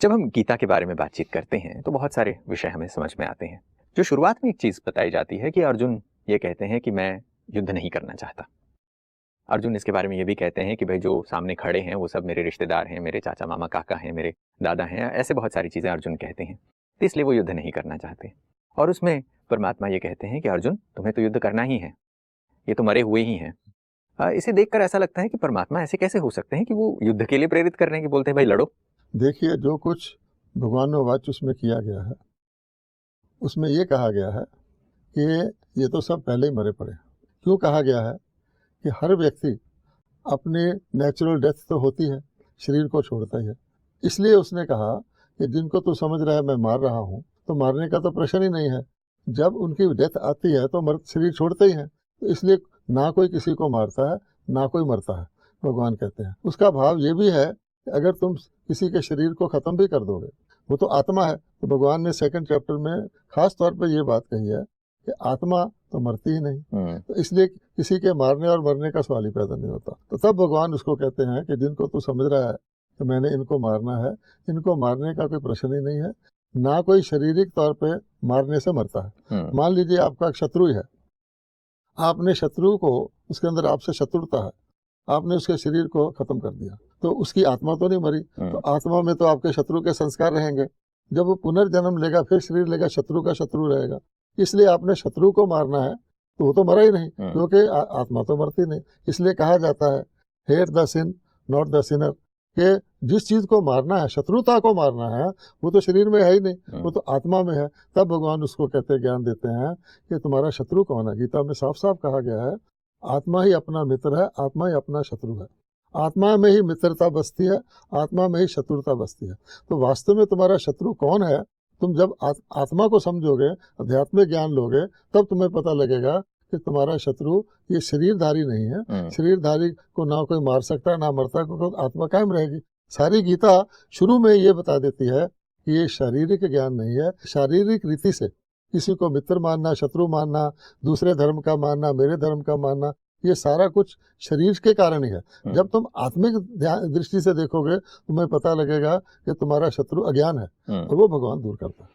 जब हम गीता के बारे में बातचीत करते हैं तो बहुत सारे विषय हमें समझ में आते हैं। जो शुरुआत में एक चीज़ बताई जाती है कि अर्जुन ये कहते हैं कि मैं युद्ध नहीं करना चाहता। अर्जुन इसके बारे में ये भी कहते हैं कि भाई जो सामने खड़े हैं वो सब मेरे रिश्तेदार हैं, मेरे चाचा, मामा, काका हैं, मेरे दादा हैं, ऐसे बहुत सारी चीज़ें अर्जुन कहते हैं। तो इसलिए वो युद्ध नहीं करना चाहते। और उसमें परमात्मा ये कहते हैं कि अर्जुन तुम्हें तो युद्ध करना ही है, ये तो मरे हुए ही हैं। इसे देखकर ऐसा लगता है कि परमात्मा ऐसे कैसे हो सकते हैं कि वो युद्ध के लिए प्रेरित कर रहे हैं कि बोलते हैं भाई लड़ो। देखिए, जो कुछ भगवान ने वाच उसमें किया गया है, उसमें ये कहा गया है कि ये तो सब पहले ही मरे पड़े। क्यों कहा गया है कि हर व्यक्ति अपने नेचुरल डेथ तो होती है, शरीर को छोड़ता ही है। इसलिए उसने कहा कि जिनको तू समझ रहा है मैं मार रहा हूँ, तो मारने का तो प्रश्न ही नहीं है। जब उनकी डेथ आती है तो शरीर छोड़ते ही हैं। तो इसलिए ना कोई किसी को मारता है, ना कोई मरता है, भगवान कहते हैं। उसका भाव ये भी है कि अगर तुम किसी के शरीर को ख़त्म भी कर दोगे, वो तो आत्मा है। तो भगवान ने 2nd चैप्टर में खास तौर पर ये बात कही है कि आत्मा तो मरती ही नहीं। तो इसलिए किसी के मारने और मरने का सवाल ही पैदा नहीं होता। तो तब भगवान उसको कहते हैं कि जिनको तू समझ रहा है कि मैंने इनको मारना है, इनको मारने का कोई प्रश्न ही नहीं है। ना कोई शारीरिक तौर पे मारने से मरता है। मान लीजिए आपका एक शत्रु है, आपने शत्रु को, उसके अंदर आपसे शत्रुता है, आपने उसके शरीर को खत्म कर दिया, तो उसकी आत्मा तो नहीं मरी। तो आत्मा में तो आपके शत्रु के संस्कार रहेंगे। जब वो पुनर्जन्म लेगा, फिर शरीर लेगा, शत्रु का शत्रु रहेगा। इसलिए आपने शत्रु को मारना है, तो वो तो मरा ही नहीं, क्योंकि आत्मा तो मरती नहीं। इसलिए कहा जाता है hate the sin not the sinner, कि जिस चीज को मारना है, शत्रुता को मारना है, वो तो शरीर में है ही नहीं, वो तो आत्मा में है। तब भगवान उसको कहते, ज्ञान देते हैं कि तुम्हारा शत्रु कौन है। गीता में साफ साफ कहा गया है, आत्मा ही अपना मित्र है, आत्मा ही अपना शत्रु है। आत्मा में ही मित्रता बसती है, आत्मा में ही शत्रुता बसती है। तो वास्तव में तुम्हारा शत्रु कौन है, तुम जब आत्मा को समझोगे, आध्यात्मिक ज्ञान लोगे, तब तुम्हें पता लगेगा कि तुम्हारा शत्रु ये शरीरधारी नहीं है। शरीरधारी को ना कोई मार सकता है, ना मरता, क्योंकि आत्मा कायम रहेगी। सारी गीता शुरू में ये बता देती है कि ये शारीरिक ज्ञान नहीं है। शारीरिक रीति से किसी को मित्र मानना, शत्रु मानना, दूसरे धर्म का मानना, मेरे धर्म का मानना, ये सारा कुछ शरीर के कारण ही है। जब तुम आत्मिक दृष्टि से देखोगे, तुम्हें पता लगेगा कि तुम्हारा शत्रु अज्ञान है, और वो भगवान दूर करता है।